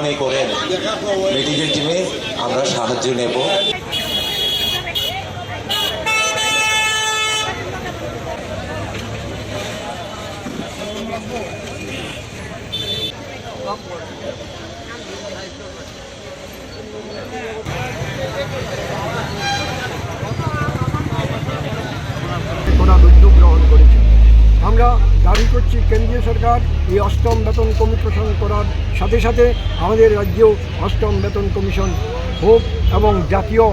মনে করেন মেডিকেল টিমে আমরা সাহায্য নেব। উদ্যোগ গ্রহণ করেছে। আমরা দাবি করছি কেন্দ্রীয় সরকার এই অষ্টম বেতন কমিশন করার সাথে সাথে আমাদের রাজ্যেও অষ্টম বেতন কমিশন হোক এবং জাতীয়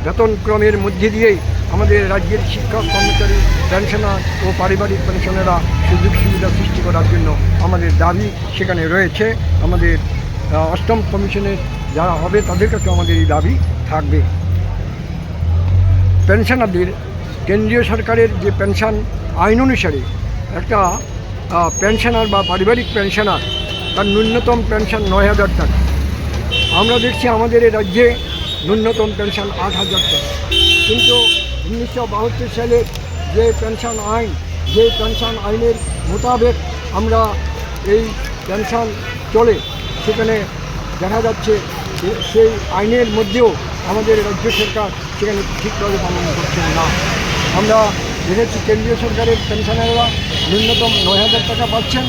বেতনক্রমের মধ্যে দিয়েই আমাদের রাজ্যের শিক্ষক কর্মচারী পেনশনার ও পারিবারিক পেনশনেরা সুযোগ সুবিধা সৃষ্টি করার জন্য আমাদের দাবি সেখানে রয়েছে। আমাদের অষ্টম কমিশনের যারা হবে তাদের কাছে আমাদের এই দাবি থাকবে। পেনশনারদের কেন্দ্রীয় সরকারের যে পেনশন আইন অনুসারে একটা পেনশনার বা পারিবারিক পেনশনার তার ন্যূনতম পেনশন ৯,০০০ টাকা। আমরা দেখছি আমাদের এই রাজ্যে ন্যূনতম পেনশন ৮,০০০ টাকা, কিন্তু ১৯৭২ সালের যে পেনশন আইনের মোতাবেক আমরা এই পেনশন চলে, সেখানে দেখা যাচ্ছে সেই আইনের মধ্যেও আমাদের রাজ্য সরকার সেখানে ঠিকভাবে পালন করছেন না। আমরা দেখেছি কেন্দ্রীয় সরকারের পেনশনাররা ন্যূনতম ৯,০০০ টাকা পাচ্ছেন,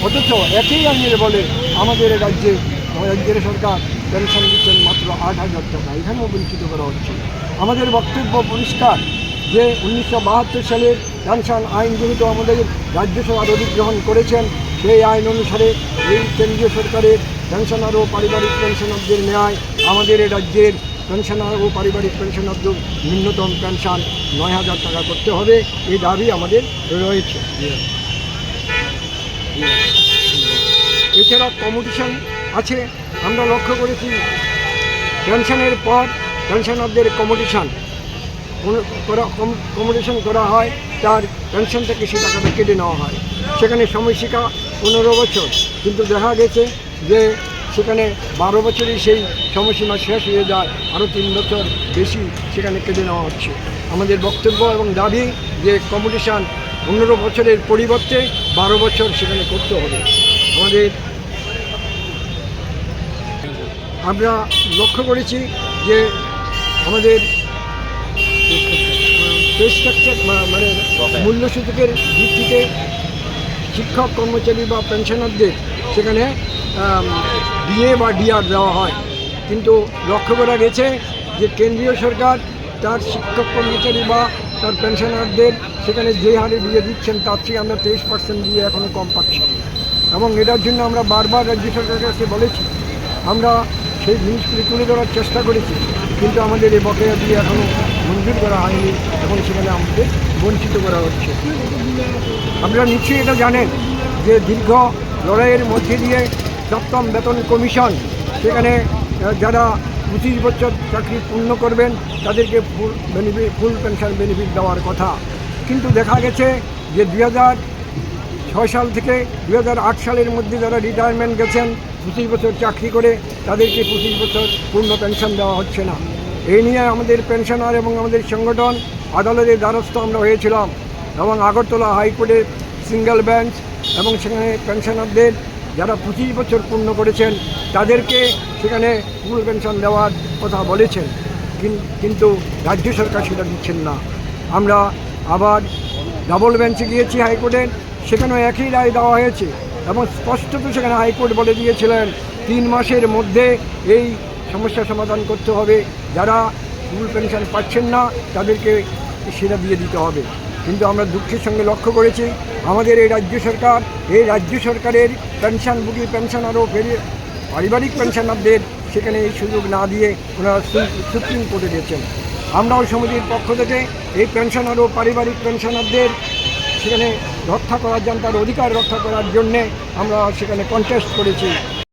অথচ একই আইনের বলে আমাদের রাজ্যের সরকার পেনশন দিচ্ছেন মাত্র ৮,০০০ টাকা। এখানেও বঞ্চিত করা হচ্ছে। আমাদের বক্তব্য পরিষ্কার যে ১৯৭২ সালের পেনশন আইন যেহেতু আমাদের রাজ্যসভার অধিগ্রহণ করেছেন, সেই আইন অনুসারে এই কেন্দ্রীয় সরকারের পেনশনার ও পারিবারিক পেনশনারদের ন্যায় আমাদের রাজ্যের পেনশনার ও পারিবারিক পেনশনারদের ন্যূনতম পেনশন ৯,০০০ টাকা করতে হবে, এই দাবি আমাদের রয়েছে। এছাড়া কমিশন আছে। আমরা লক্ষ্য করেছি পেনশনের পর পেনশনারদের কমিশন করা হয়, তার পেনশন থেকে সে টাকাটা কেটে নেওয়া হয়। সেখানে সময়সীমা ১৫ বছর, কিন্তু দেখা গেছে যে সেখানে ১২ বছরই সেই সময়সীমা শেষ হয়ে যায়, আরও ৩ বছর বেশি সেখানে কেটে নেওয়া হচ্ছে। আমাদের বক্তব্য এবং দাবি যে কমিশন ১৫ বছরের পরিবর্তে ১২ বছর সেখানে করতে হবে। আমরা লক্ষ্য করেছি যে আমাদের পে স্ট্রাকচার মানে মূল্যসূচকের ভিত্তিতে শিক্ষক কর্মচারী বা পেনশনারদের সেখানে ডিএ বা ডিআর দেওয়া হয়, কিন্তু লক্ষ্য করা গেছে যে কেন্দ্রীয় সরকার তার শিক্ষক কর্মচারী বা তার পেনশনারদের সেখানে যে হারে ডিএ দিচ্ছেন তার চেয়ে আমরা 23% দিয়ে এখনও কম পাচ্ছি, এবং এটার জন্য আমরা বারবার রাজ্য সরকারের কাছে বলেছি। আমরা সেই জিনিসগুলি তুলে ধরার চেষ্টা করেছি, কিন্তু আমাদের এই বকেয়া দিয়ে এখনও মঞ্জুর করা হয়নি, এখন সেখানে আমাদের বঞ্চিত করা হচ্ছে। আপনারা নিশ্চয়ই এটা জানেন যে দীর্ঘ লড়াইয়ের মধ্যে দিয়ে সপ্তম বেতন কমিশন সেখানে যারা ২৫ বছর চাকরি পূর্ণ করবেন তাদেরকে ফুল পেনশন বেনিফিট দেওয়ার কথা, কিন্তু দেখা গেছে যে ২০০৬ সাল থেকে ২০০৮ সালের মধ্যে যারা রিটায়ারমেন্ট গেছেন ২৫ বছর চাকরি করে, তাদেরকে ২৫ বছর পূর্ণ পেনশন দেওয়া হচ্ছে না। এই নিয়ে আমাদের পেনশনার এবং আমাদের সংগঠন আদালতের দ্বারস্থ আমরা হয়েছিলাম, এবং আগরতলা হাইকোর্টের সিঙ্গেল বেঞ্চ এবং সেখানে পেনশনারদের যারা ২৫ বছর পূর্ণ করেছেন তাদেরকে সেখানে ফুল পেনশন দেওয়ার কথা বলেছেন, কিন্তু রাজ্য সরকার সেটা দিচ্ছেন না। আমরা আবার ডাবল বেঞ্চে গিয়েছি হাইকোর্টের, সেখানেও একই রায় দেওয়া হয়েছে, এবং স্পষ্টত সেখানে হাইকোর্ট বলে দিয়েছিলেন ৩ মাসের মধ্যে এই সমস্যার সমাধান করতে হবে, যারা ফুল পেনশন পাচ্ছেন না তাদেরকে সেটা দিয়ে দিতে হবে। কিন্তু আমরা দুঃখের সঙ্গে লক্ষ্য করেছি আমাদের এই রাজ্য সরকারের পেনশনভোগী পেনশনার ও পারিবারিক পেনশনারদের সেখানে এই সুযোগ না দিয়ে ওনারা সুপ্রিম কোর্টে দিয়েছেন। আমরাও সমিতির পক্ষ থেকে এই পেনশনার ও পারিবারিক পেনশনারদের সেখানে রক্ষা করার জন্য, তার অধিকার রক্ষা করার জন্যে আমরা সেখানে কন্টেস্ট করেছি।